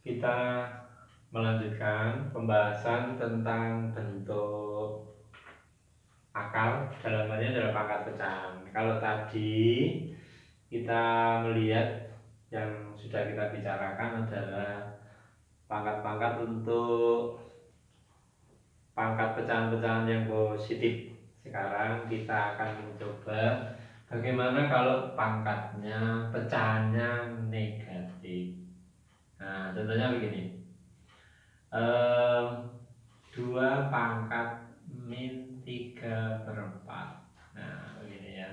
kita melanjutkan pembahasan tentang bentuk akar, dalam hal ini adalah pangkat pecahan. Kalau tadi kita melihat yang sudah kita bicarakan adalah pangkat-pangkat untuk pangkat pecahan-pecahan yang positif. Sekarang kita akan mencoba bagaimana kalau pangkatnya, pecahannya negatif. Nah, contohnya begini. 2 pangkat min 3/4. Nah, begini ya.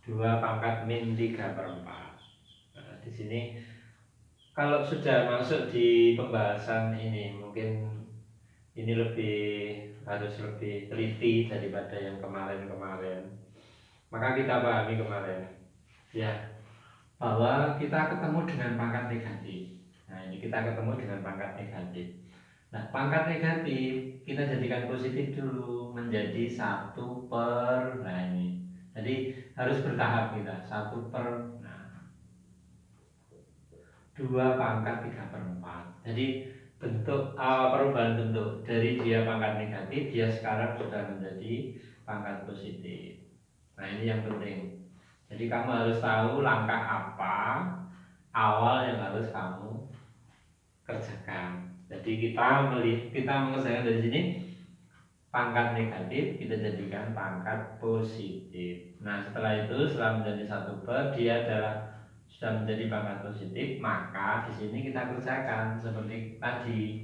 2 pangkat min 3/4. Nah, di sini kalau sudah masuk di pembahasan ini, mungkin ini harus lebih teliti daripada yang kemarin-kemarin. Maka kita pahami kemarin, ya, bahwa kita ketemu dengan pangkat negatif. Nah, ini kita ketemu dengan pangkat negatif. Nah, pangkat negatif kita jadikan positif dulu menjadi 1/, nah ini. Jadi harus bertahap kita, 1/, nah, 2 pangkat 3/4. Jadi perubahan bentuk dari dia pangkat negatif, dia sekarang sudah menjadi pangkat positif. Nah, ini yang penting. Jadi kamu harus tahu langkah apa awal yang harus kamu kerjakan. Jadi kita mengerjakan dari sini pangkat negatif kita jadikan pangkat positif. Nah, setelah itu setelah menjadi 1/, dia sudah menjadi pangkat positif, maka di sini kita kerjakan seperti tadi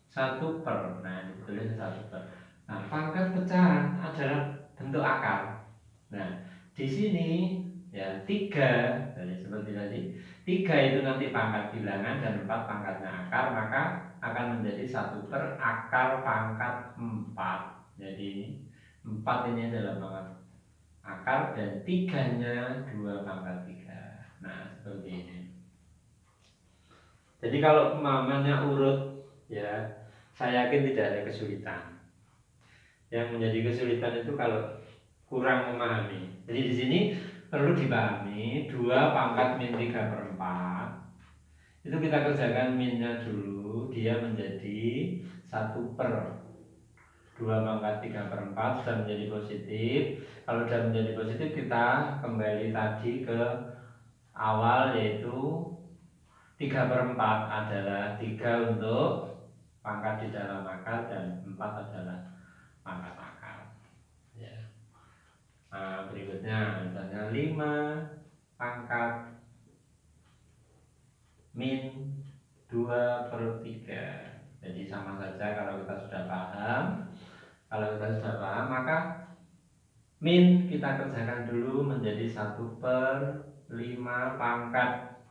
1/. Nah, ini tulis 1/. Nah, pangkat pecahan adalah bentuk akar. Nah, di sini ya 3, jadi seperti tadi 3 itu nanti pangkat bilangan dan 4 pangkatnya akar, maka akan menjadi 1/, akar pangkat 4. Jadi 4 ini adalah pangkat akar dan 3-nya 2 pangkat 3. Nah, seperti ini. Jadi kalau mamanya urut, ya saya yakin tidak ada kesulitan. Yang menjadi kesulitan itu kalau kurang memahami. Jadi di sini perlu dipahami 2 pangkat min 3/4. Itu kita kerjakan minnya dulu, dia menjadi 1/. 2 pangkat 3/4 sudah menjadi positif. Kalau sudah menjadi positif, kita kembali tadi ke awal, yaitu 3/4 adalah 3 untuk pangkat di dalam akar dan 4 adalah pangkat akar. Ya. Nah, berikutnya misalnya 5 pangkat min 2/3. Jadi sama saja kalau kita sudah paham. Kalau kita sudah paham, maka min kita kerjakan dulu menjadi 1/5 pangkat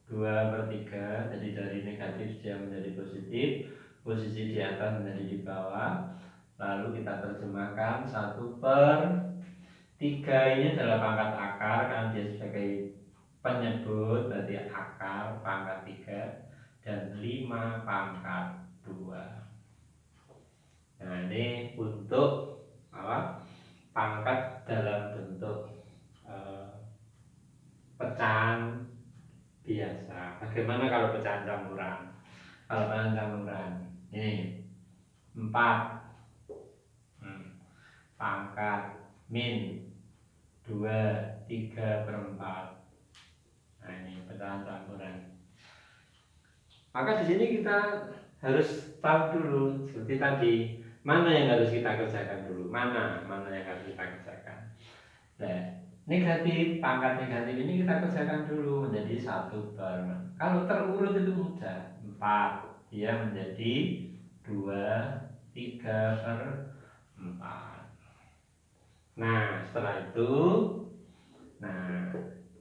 2/3. Jadi dari negatif dia menjadi positif, posisi di atas menjadi di bawah. Lalu kita terjemahkan 1/3 ini adalah pangkat akar karena dia sebagai penyebut, berarti akar pangkat 3 dan 5 pangkat 2. Nah, ini untuk apa? Pangkat dalam bentuk pecahan biasa. Bagaimana kalau pecahan campuran? Kalau pecahan campuran, ini 4 pangkat min 2/3/4. Nah, ini pecahan campuran. Maka di sini kita harus tahu dulu seperti tadi, mana yang harus kita kerjakan dulu, mana yang harus kita kerjakan. Nah, negatif, pangkat negatif ini kita kerjakan dulu menjadi 1/. Kalau terurut itu mudah, 4 dia menjadi 2/3/4. Nah, setelah itu, nah,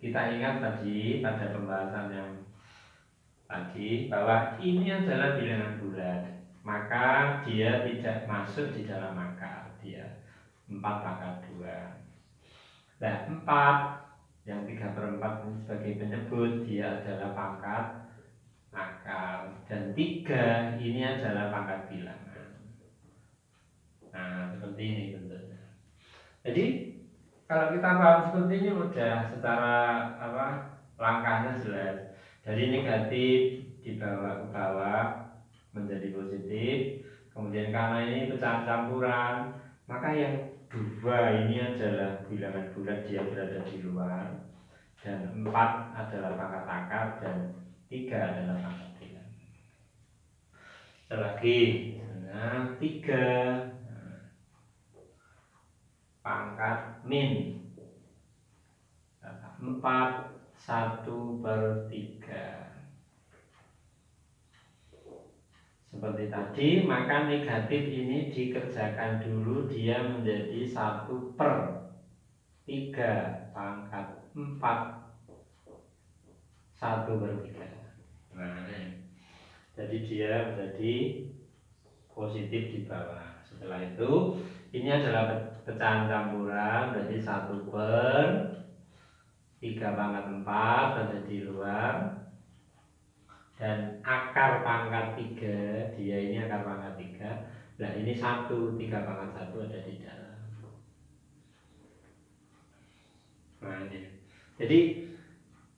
kita ingat tadi pada pembahasan yang tadi bahwa ini adalah bilangan bulat, maka dia tidak masuk di dalam akar, dia 4 pangkat 2. Nah, 4 yang 3/4 ini sebagai penyebut, dia adalah pangkat akar, dan 3 ini adalah pangkat bilangan. Nah, seperti ini bentuknya. Jadi kalau kita paham seperti ini mudah, secara langkahnya jelas. Dari negatif dibawa ke bawah menjadi positif. Kemudian karena ini pecahan campuran, maka yang dua ini adalah bilangan bulat, dia berada di luar, dan 4 adalah pangkat akar, dan 3 adalah pangkat bilangan. Lagi, nah 3 pangkat min 4 1/3. Seperti tadi, maka negatif ini dikerjakan dulu, dia menjadi 1/3 pangkat 4 1/3. Nah, jadi dia menjadi positif di bawah. Setelah itu, ini adalah pecahan campuran, berarti 1/3 pangkat 4 ada di luar, dan akar pangkat 3, dia ini akar pangkat 3. Nah ini 1/3 pangkat 1 ada di dalam. Nah ini. Jadi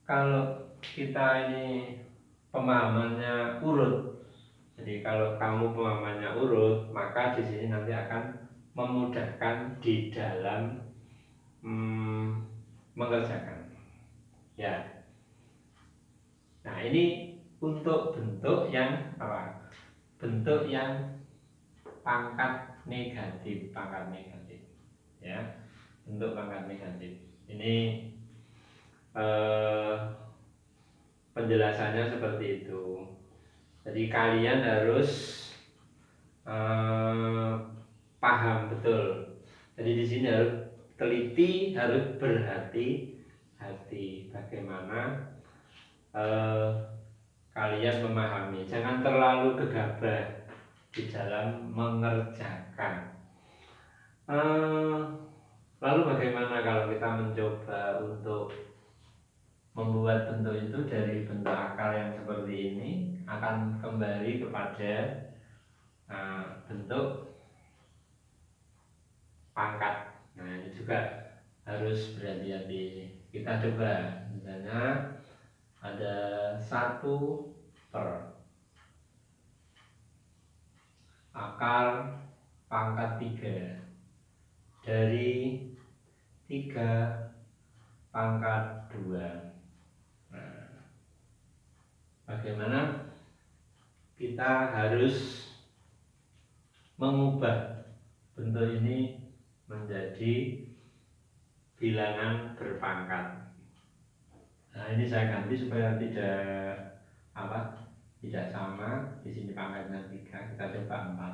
kalau kita ini pemahamannya urut, jadi kalau kamu pemahamannya urut, maka di sini nanti akan memudahkan di dalam mengerjakan. Ya. Nah ini untuk bentuk yang apa? Bentuk yang pangkat negatif, ya, bentuk pangkat negatif. Ini penjelasannya seperti itu. Jadi kalian harus paham betul. Jadi di sini harus teliti, harus berhati-hati bagaimana kalian memahami. Jangan terlalu gegabah di dalam mengerjakan. Lalu bagaimana kalau kita mencoba untuk membuat bentuk itu dari bentuk akar yang seperti ini, akan kembali kepada bentuk pangkat. Nah ini juga harus berhati-hati. Kita coba, misalnya ada 1 per akar pangkat 3 dari 3 pangkat 2. Nah, bagaimana kita harus mengubah bentuk ini menjadi bilangan berpangkat. Nah ini saya ganti supaya tidak sama. Di sini pangkatnya 3, kita coba 4.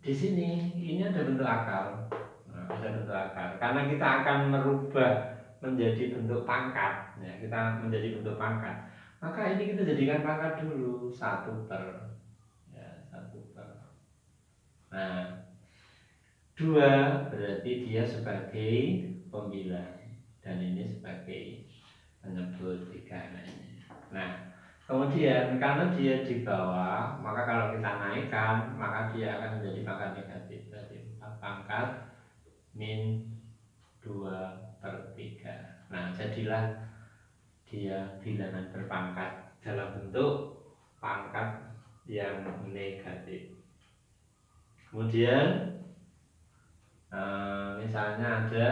Di sini ini ada bentuk akar. Nah, ada bentuk akar. Karena kita akan merubah menjadi bentuk pangkat, ya, kita menjadi bentuk pangkat. Maka ini kita jadikan pangkat dulu 1/, ya, 1/. Nah, 2 berarti dia sebagai pembilang dan ini sebagai penyebut 3. Nah, kemudian karena dia di bawah, maka kalau kita naikkan, maka dia akan menjadi pangkat negatif. Berarti 4 pangkat min 2/3. Nah, jadilah dia bilangan berpangkat dalam bentuk pangkat yang negatif. Kemudian misalnya ada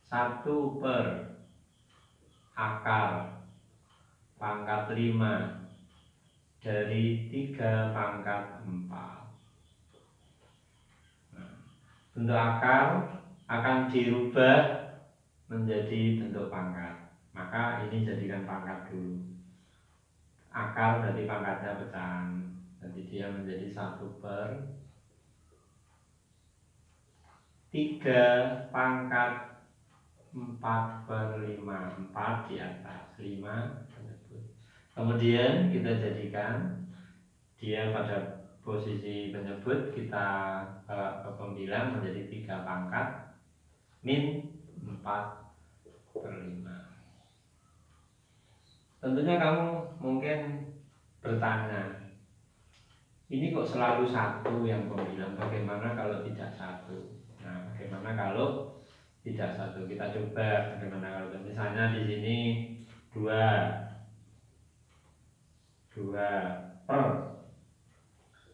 1 per akar pangkat 5 dari 3 pangkat 4. Nah, bentuk akar akan dirubah menjadi bentuk pangkat. Maka ini jadikan pangkat dulu. Akar dari pangkatnya pecahan. Jadi dia menjadi 1/3 pangkat 4/5. 4 di atas, 5 penyebut. Kemudian kita jadikan dia pada posisi penyebut, kita ke pembilang menjadi 3 pangkat min 4/5. Tentunya kamu mungkin bertanya, ini kok selalu 1 yang pembilang, bagaimana kalau tidak 1? Nah, bagaimana kalau tidak 1. Kita coba bagaimana kalau misalnya di sini 2 per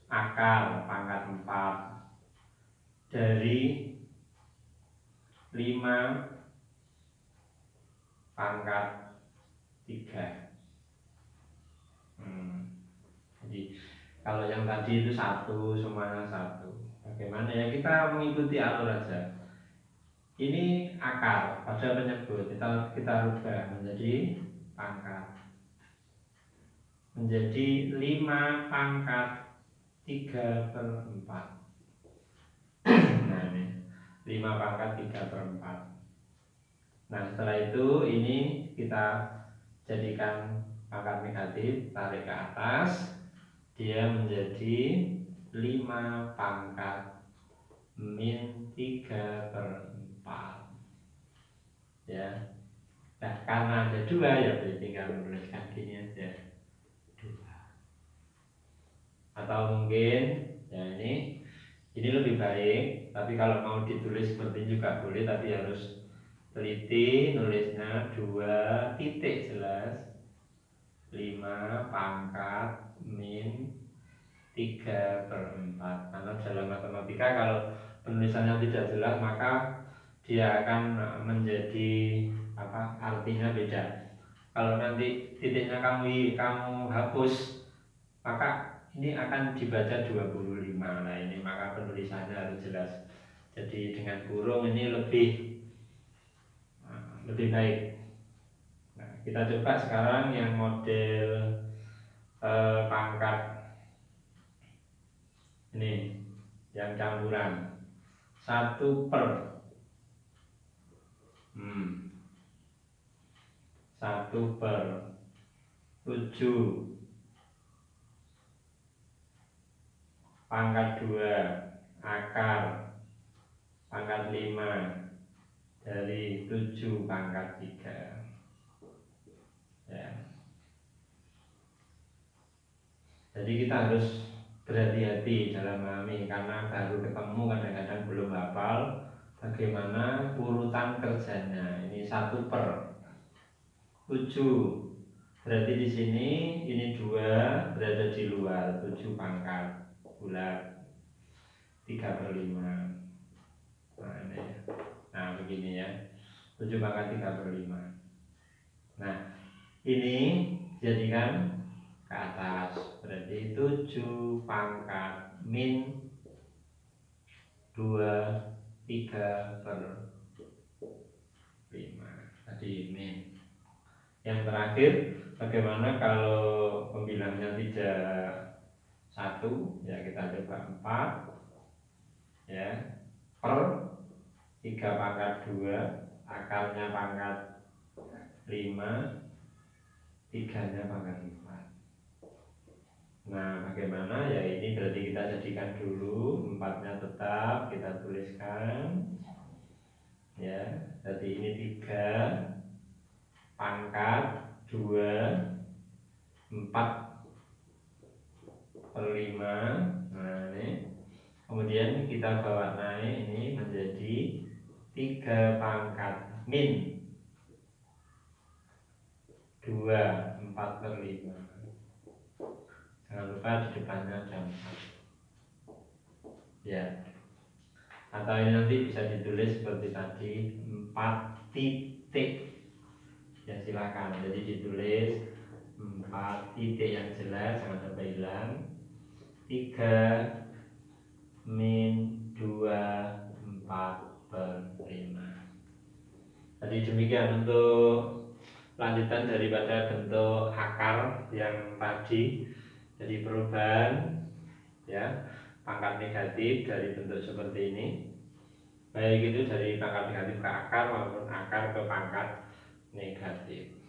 akar pangkat 4 dari 5 pangkat 3. Jadi kalau yang tadi itu 1, semuanya 1. Bagaimana ya, kita mengikuti alur aja. Ini akar pada penyebut, kita rubah menjadi pangkat, menjadi 5 pangkat 3/4. Nah ini 5 pangkat 3/4. Nah setelah itu ini kita jadikan pangkat negatif, tarik ke atas, dia menjadi 5 pangkat min 3/4 ya. Nah karena ada 2 ya berarti tinggal menuliskan gini aja 2. Atau mungkin ya ini lebih baik, tapi kalau mau ditulis seperti ini juga boleh, tapi harus teliti nulisnya 2 titik jelas 5 pangkat min 3/4. Karena dalam matematika kalau penulisannya tidak jelas maka dia akan menjadi artinya beda. Kalau nanti titiknya kamu hapus maka ini akan dibaca 25. Nah ini maka penulisannya harus jelas. Jadi dengan kurung ini lebih baik. Nah, kita coba sekarang yang model pangkat ini yang campuran 1 per 7 pangkat 2 akar pangkat 5 dari 7 pangkat 3 ya. Jadi kita harus berhati-hati dalam memahami, karena baru ketemu kadang-kadang belum hafal bagaimana urutan kerjanya. Ini 1 per 7 berarti di sini ini 2 berada di luar 7 pangkat bulat 3/5. Nah begini ya, 7 pangkat 3/5. Nah ini jadikan ke atas, berarti 7 pangkat min 23/5 tadi min. Yang terakhir, bagaimana kalau pembilangnya tidak 1 ya, kita coba 4 ya per 3 pangkat 2 akarnya pangkat 5 3-nya pangkat 4. Nah bagaimana ya, ini berarti kita jadikan dulu 4-nya tetap kita tuliskan ya. Jadi ini 3 pangkat 2 4/5. Nah ini kemudian kita bawa naik ini menjadi 3 pangkat min 2 4/5. Jangan lupa di depannya ada 4 ya. Atau ini nanti bisa ditulis seperti tadi 4 titik ya, silakan. Jadi ditulis 4 titik yang jelas, jangan sampai hilang. 3 min 2 4/5. Jadi demikian untuk lanjutan daripada bentuk akar yang tadi. Jadi perubahan ya pangkat negatif dari bentuk seperti ini, baik itu dari pangkat negatif ke akar maupun akar ke pangkat negatif.